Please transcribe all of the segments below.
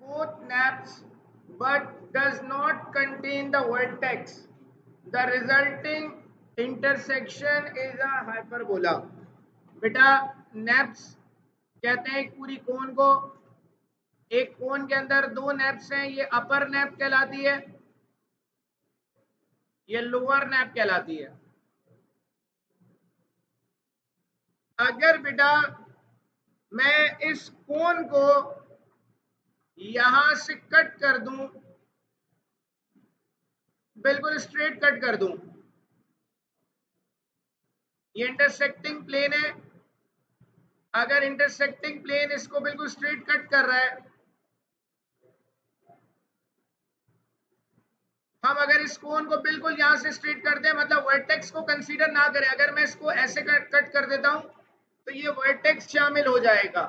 both naps but does not contain the vertex. The resulting intersection is a hyperbola. बेटा naps कहते हैं एक पूरी कोन को, एक कोन के अंदर दो नैप्स हैं, ये अपर नैप कहलाती है, ये लोअर नैप कहलाती है। अगर बेटा मैं इस कोन को यहां से कट कर दूं, बिल्कुल स्ट्रेट कट कर दूं, ये इंटरसेक्टिंग प्लेन है, अगर इंटरसेक्टिंग प्लेन इसको बिल्कुल स्ट्रेट कट कर रहा है, हम अगर इस कोन को बिल्कुल यहां से स्ट्रेट कर दें, मतलब वर्टेक्स को कंसीडर ना करें, अगर मैं इसको ऐसे कट कर देता हूं तो ये वर्टेक्स शामिल हो जाएगा।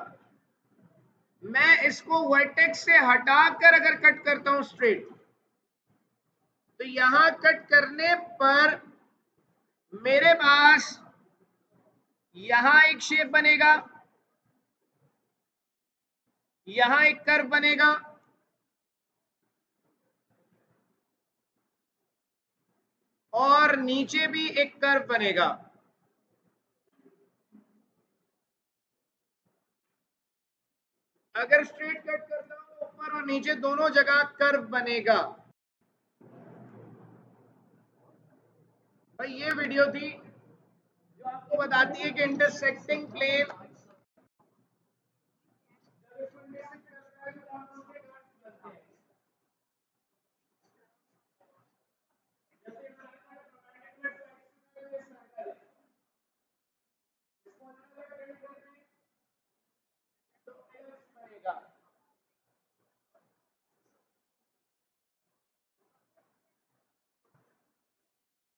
मैं इसको वर्टेक्स से हटाकर अगर कट करता हूं स्ट्रेट, तो यहां कट करने पर मेरे पास यहां एक शेप बनेगा, यहां एक कर्व बनेगा, और नीचे भी एक कर्व बनेगा। अगर स्ट्रेट कट करता हूं तो ऊपर और नीचे दोनों जगह कर्व बनेगा। भाई ये वीडियो थी जो आपको बताती है कि इंटरसेक्टिंग प्लेन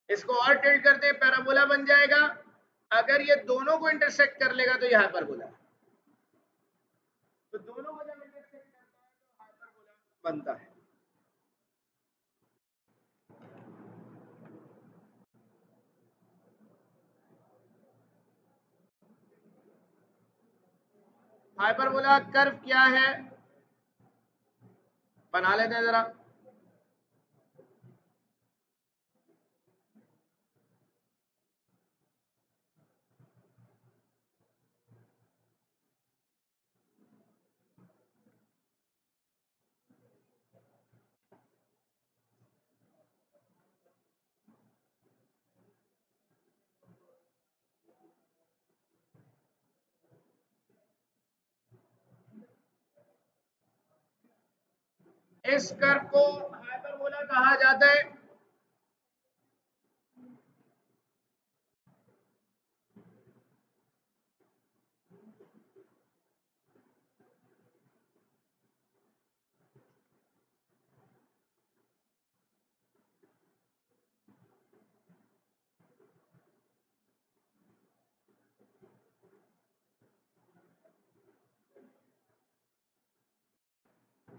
इसको और टिल्ट करते हैं, पैराबोला बन जाएगा। अगर ये दोनों को इंटरसेक्ट कर लेगा तो ये हाइपरबोला, तो दोनों को जब इंटरसेक्ट करता है तो हाइपरबोला बनता है। हाइपरबोला कर्व क्या है बना लेते हैं जरा। इस कर्व को हाइपरबोला कहा जाता है।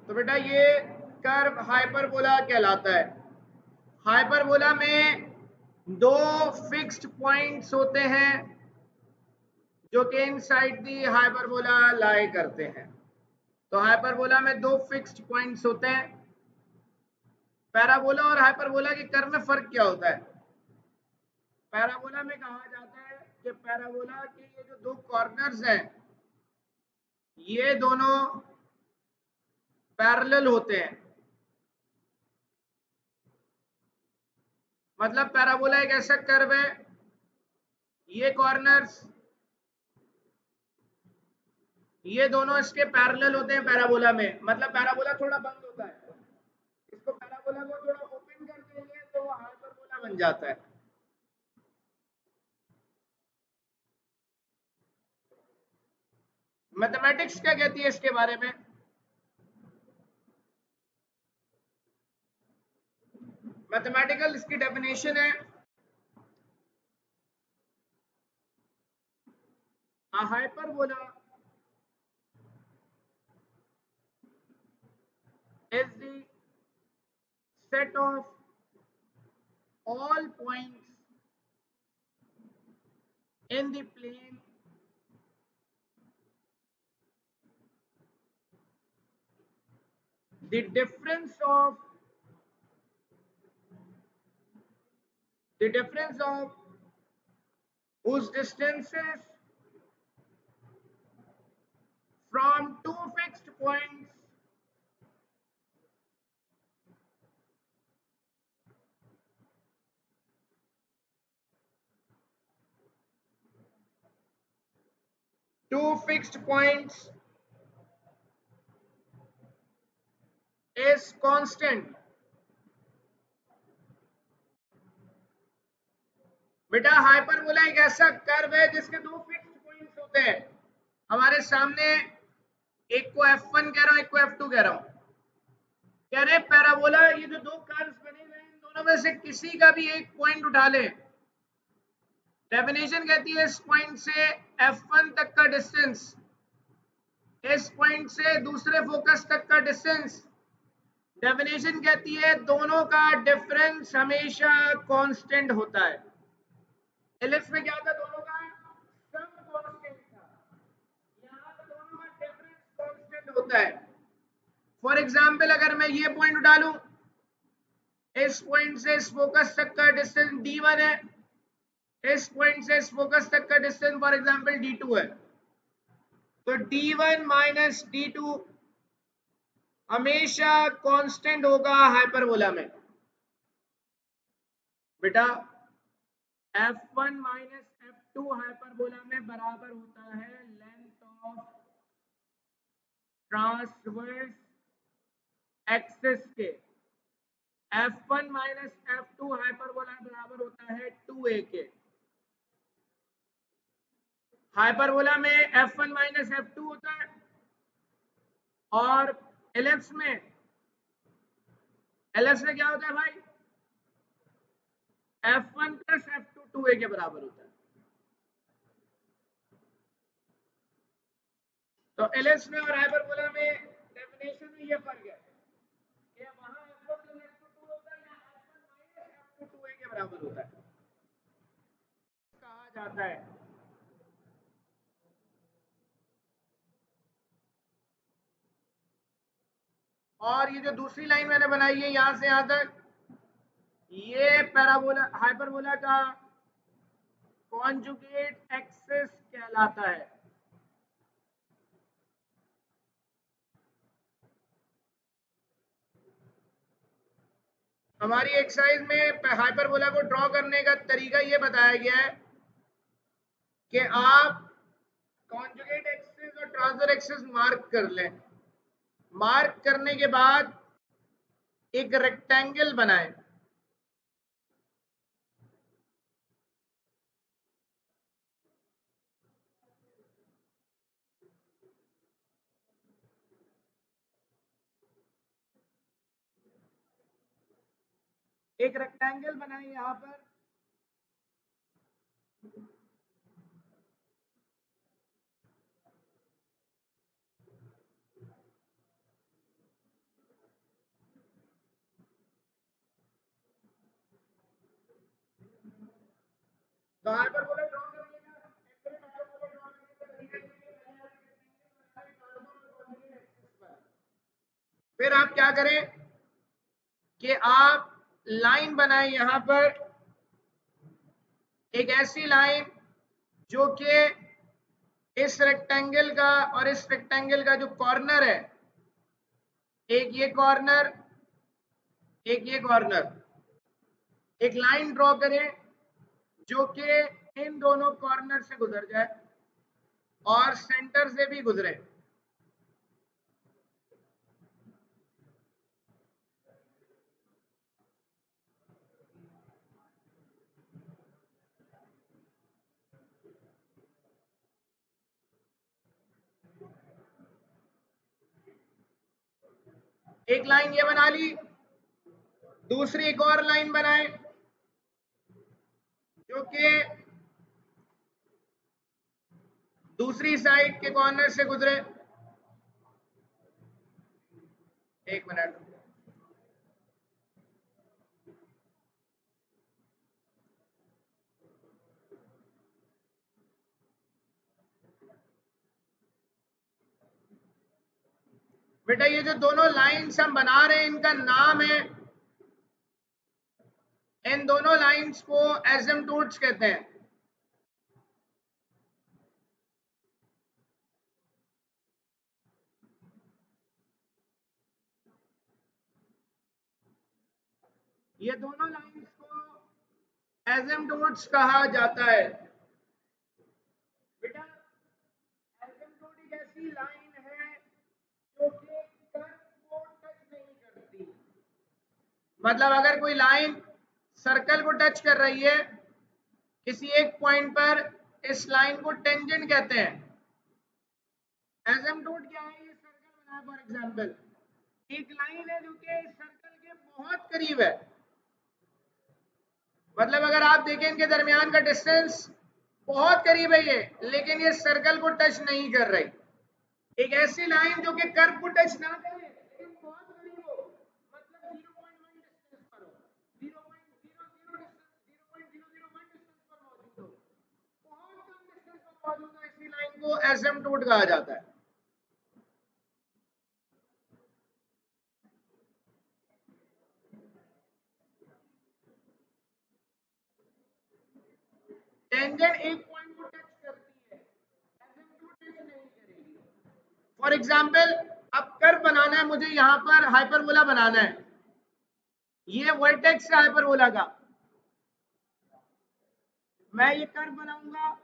तो बेटा ये कर्व हाइपरबोला कहलाता है। हाइपरबोला में दो फिक्स्ड पॉइंट्स होते हैं जो कि इनसाइड दी हाइपरबोला लाई करते हैं। तो हाइपरबोला में दो फिक्स्ड पॉइंट्स होते हैं। पैराबोला और हाइपरबोला के कर्व में फर्क क्या होता है? पैराबोला में कहा जाता है कि पैराबोला के ये जो दो कॉर्नर्स हैं, ये दोनों पैरेलल होते हैं। मतलब पैराबोला एक ऐसा कर्व है, ये कॉर्नर्स ये दोनों इसके पैरेलल होते हैं पैराबोला में। मतलब पैराबोला थोड़ा बंद होता है, इसको पैराबोला को थोड़ा ओपन कर देंगे तो वो हाइपरबोला बन जाता है। मैथमेटिक्स क्या कहती है इसके बारे में? मैथमेटिकल इसकी डेफिनेशन है, a hyperbola is the set of all points in the plane the difference of whose distances from two fixed points is constant। बेटा हाइपरबोला एक ऐसा कर्व है जिसके दो फिक्स्ड पॉइंट्स होते हैं। हमारे सामने एक को F1 कह रहा हूं, एक को F2 कह रहा हूं। कह रहे पैराबोला, ये जो दो कर्व्स बने हुए हैं इन दोनों में से किसी का भी एक पॉइंट उठा ले। डेफिनेशन कहती है इस पॉइंट से F1 तक का डिस्टेंस, इस पॉइंट से दूसरे फोकस तक का डिस्टेंस, डेफिनेशन कहती है दोनों का डिफरेंस हमेशा कांस्टेंट होता है। एलिप्स में क्या था, दोनों का सम कांस्टेंट था, यहां पर दोनों का डिफरेंस कांस्टेंट होता है। फॉर एग्जांपल अगर मैं ये पॉइंट उठा लूं, इस पॉइंट से इस फोकस तक का डिस्टेंस d1 है, इस पॉइंट से इस फोकस तक का डिस्टेंस फॉर एग्जांपल d2 है, तो d1 माइनस d2 हमेशा कांस्टेंट होगा हाइपरबोला में। बेटा f1 माइनस f2 हाइपरबोला में बराबर होता है लेंथ ऑफ ट्रांसवर्स एक्सिस के। f1 माइनस f2 हाइपरबोला बराबर होता है 2a के। हाइपरबोला में f1 माइनस f2 होता है और एलिप्स में क्या होता है भाई, f1 प्लस f2 2a के बराबर होता है। तो एलिप्स में और हाइपरबोला में डेफिनेशन में ये फर्क है कि वहां f1 प्लस f2 होता है, यहाँ f1 माइनस f2 2a के बराबर होता है। कहा जाता है और ये जो दूसरी लाइन मैंने बनाई है यहां से यहां तक, ये पैराबोला हाइपरबोला का कॉन्जुगेट एक्सिस कहलाता है। हमारी एक्सरसाइज में हाइपरबोला को ड्रॉ करने का तरीका ये बताया गया है कि आप कॉन्जुगेट एक्सिस और ट्रांसफर एक्सिस मार्क कर लें। मार्क करने के बाद एक रेक्टेंगल बनाएं। एक रेक्टेंगल बनाएं यहां पर, तो हाइपरबोला ड्रॉ करने का एक्यूरेट हाइपरबोला ड्रॉ करने का तरीका ये है कि मैंने रेक्टेंगल बनाया ट्रांसफर एक्सिस पर। फिर आप क्या करें कि आप लाइन बनाएं यहां पर, एक ऐसी लाइन जो कि इस रेक्टेंगल का और इस रेक्टेंगल का जो कॉर्नर है, एक ये कॉर्नर, एक ये कॉर्नर, एक लाइन ड्रॉ करें जो कि इन दोनों कॉर्नर से गुजर जाए और सेंटर से भी गुजरे। एक लाइन ये बना ली, दूसरी एक और लाइन बनाएं जो कि दूसरी साइड के कॉर्नर से गुजरे। एक मिनट, बेटा ये जो दोनों लाइंस हम बना रहे हैं इनका नाम है, इन दोनों लाइंस को एसिम्पटोट्स कहते हैं। ये दोनों लाइंस को एसिम्पटोट्स कहा जाता है। बेटा एसिम्पटोट एक ऐसी लाइन है जो कि कर्व को टच नहीं करती। मतलब अगर कोई लाइन सर्कल को टच कर रही है किसी एक पॉइंट पर, इस लाइन को टेंजेंट कहते हैं। एसिम्पटोट क्या है? ये सर्कल बना है फॉर एग्जांपल, एक लाइन है जो कि इस सर्कल के बहुत करीब है। मतलब अगर आप देखें इनके दरमियान का डिस्टेंस बहुत करीब है ये, लेकिन ये सर्कल को टच नहीं कर रही। एक ऐसी लाइन जो कि कर्व को टच ना करे लेकिन बहुत करीब हो, मतलब 0.1 डिस्टेंस पर हो, 0.00 डिस्टेंस, 0.001 डिस्टेंस पर मौजूद हो, बहुत कम डिस्टेंस पर मौजूद हो, ऐसी लाइन को एसिम्पटोट कहा जाता है। टेंजेंट एक पॉइंट को टच करती है, एसिम्पटोट टच नहीं करेगी। फॉर एग्जाम्पल अब कर्व बनाना है मुझे, यहां पर हाइपरबोला बनाना है, ये वर्टेक्स है हाइपरबोला का, मैं ये कर्व बनाऊंगा,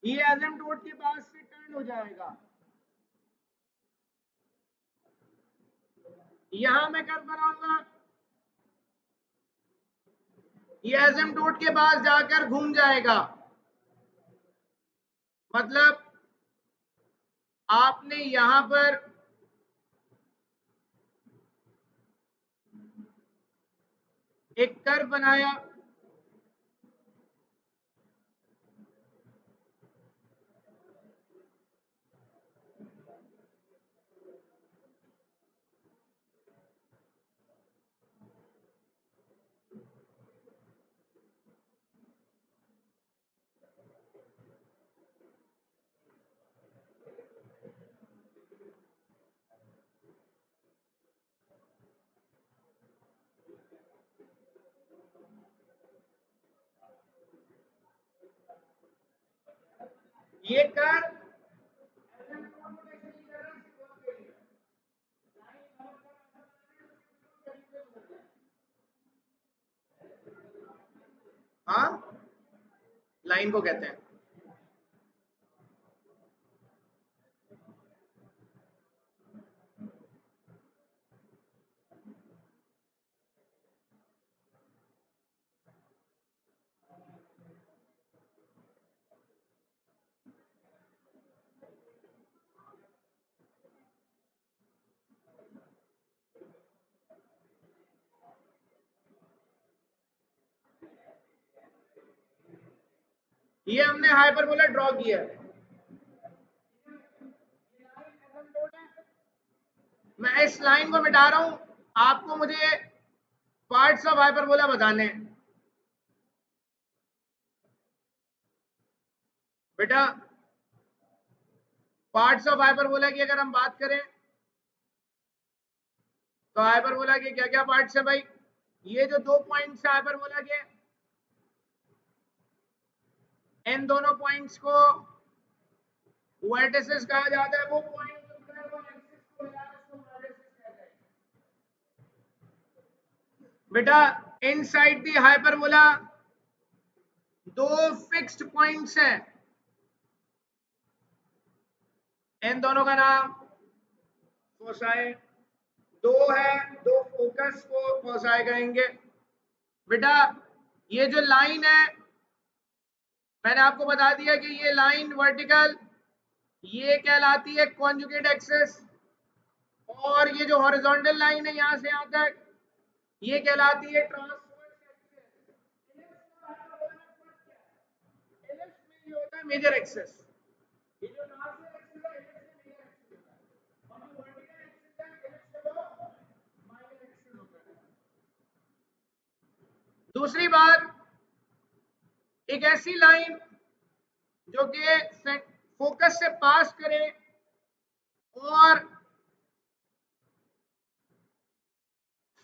ये एसिम्पटोट के पास से टर्न हो जाएगा। यहां मैं कर्व बनाऊंगा, ये एसिम्पटोट के पास जाकर घूम जाएगा। मतलब आपने यहां पर एक कर्व बनाया, ये कर्व हाँ लाइन को कहते हैं। ये हमने हाइपरबोला ड्रॉ किया है, मैं इस लाइन को मिटा रहा हूं, आपको मुझे पार्ट्स ऑफ हाइपरबोला बताने हैं। बेटा पार्ट्स ऑफ हाइपरबोला की अगर हम बात करें तो हाइपरबोला के क्या क्या पार्ट्स है भाई? ये जो दो पॉइंट्स है हाइपरबोला के, इन दोनों पॉइंट्स को वर्टिसेस कहा जाता है। वो पॉइंट जो कर्व और एक्सिस को मिला है उसको वर्टिसेस कहते हैं। बेटा इनसाइड दी हाइपरबोला दो फिक्स्ड पॉइंट्स हैं, इन दोनों का नाम फोसाई, दो है, दो फोकस को फोसाई कहेंगे। बेटा ये जो लाइन है मैंने आपको बता दिया कि ये लाइन वर्टिकल ये कहलाती है कॉन्जुगेट एक्सिस, और ये जो हॉरिजॉन्टल लाइन है यहां से यहां तक ये कहलाती है ट्रांसवर्स एक्सिस। इलिप्स में ये होता है मेजर एक्सिस, ये जो ट्रांसवर्स एक्सिस है इलिप्स में मेजर एक्सिस होता है, और जो वर्टिकल एक्सिस है इलिप्स में वो माइनर एक्सिस होता है। दूसरी बात, एक ऐसी लाइन जो कि फोकस से पास करे और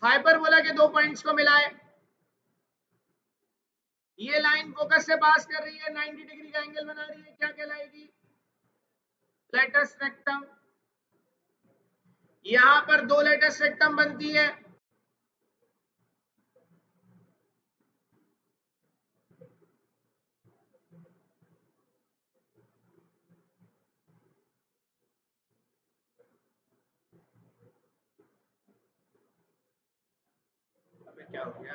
हाइपरबोला के दो पॉइंट्स को मिलाए। ये लाइन फोकस से पास कर रही है, 90 डिग्री का एंगल बना रही है, क्या कहलाएगी? Latus rectum. यहां पर दो लेटस रेक्टम बनती है, क्या हो गया?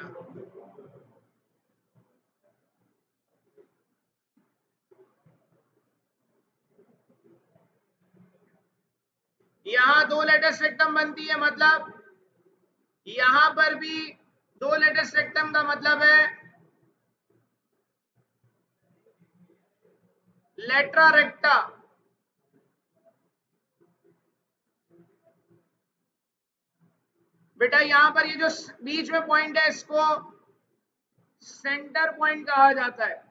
यहां दो लेटस रेक्टम बनती है, मतलब यहां पर भी दो लेटस रेक्टम का मतलब है लेट्रा रेक्टा। बेटा यहां पर ये जो बीच में पॉइंट है इसको सेंटर पॉइंट कहा जाता है।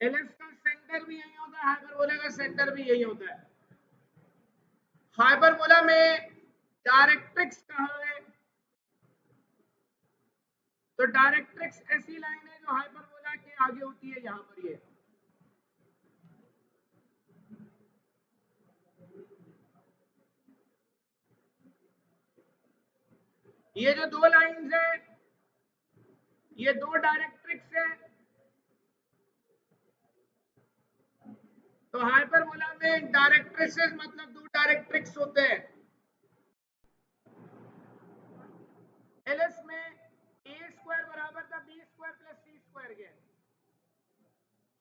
एलिप्स का सेंटर भी यही होता है, हाइपरबोला का सेंटर भी यही होता है। हाइपरबोला में डायरेक्ट्रिक्स कहाँ है? तो डायरेक्ट्रिक्स ऐसी लाइन है जो हाइपरबोला के आगे होती है, यहां पर ये जो दो लाइंस है ये दो डायरेक्ट्रिक्स है। तो हाइपरबोला में डायरेक्ट्रिसेस मतलब दो डायरेक्ट्रिक्स होते हैं। एलिप्स में ए स्क्वायर बराबर था B square plus C square के।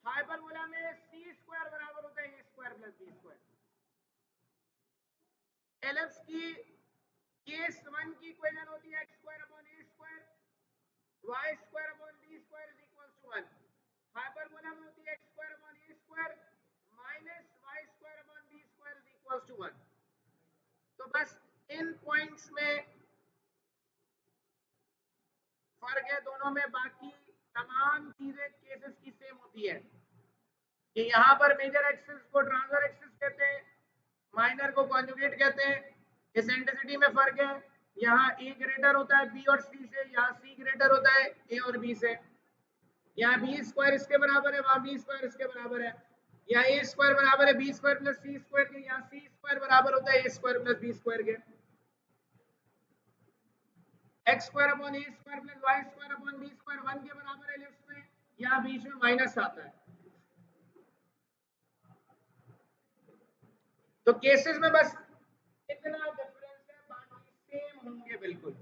हाइपरबोला में सी स्क्वायर बराबर होता है A square plus B square. Ellipse की केस वन की इक्वेशन होती है X square upon A square Y square upon B square is equal to 1। Hyperbola में होती है X square upon A square minus Y square upon B square is equal to 1। तो बस इन points में फर्क है दोनों में, बाकी तमाम चीजें केसेस की सेम होती है कि यहाँ पर मेजर एक्सिस को ट्रांसफर एक्सिस कहते हैं, माइनर को कॉन्जुगेट कहते हैं। एसेंट्रिसिटी में फर्क है, यहाँ ए ग्रेटर होता है बी और सी से, यहाँ सी ग्रेटर होता है ए और बी से। यहाँ बी स्क्वायर इसके बराबर है, वहां बी स्क्वायर इसके बराबर है। यहाँ ए स्क्वायर बराबर है B square plus C square के, यहाँ सी स्क्वायर बराबर होता है A square plus B square के। X square upon A square plus Y square upon B square 1 के बराबर है लिस्ट में, यहाँ बीच में माइनस आता है। तो केसेस में बस इतना डिफरेंस है, बाकी सेम होंगे बिल्कुल।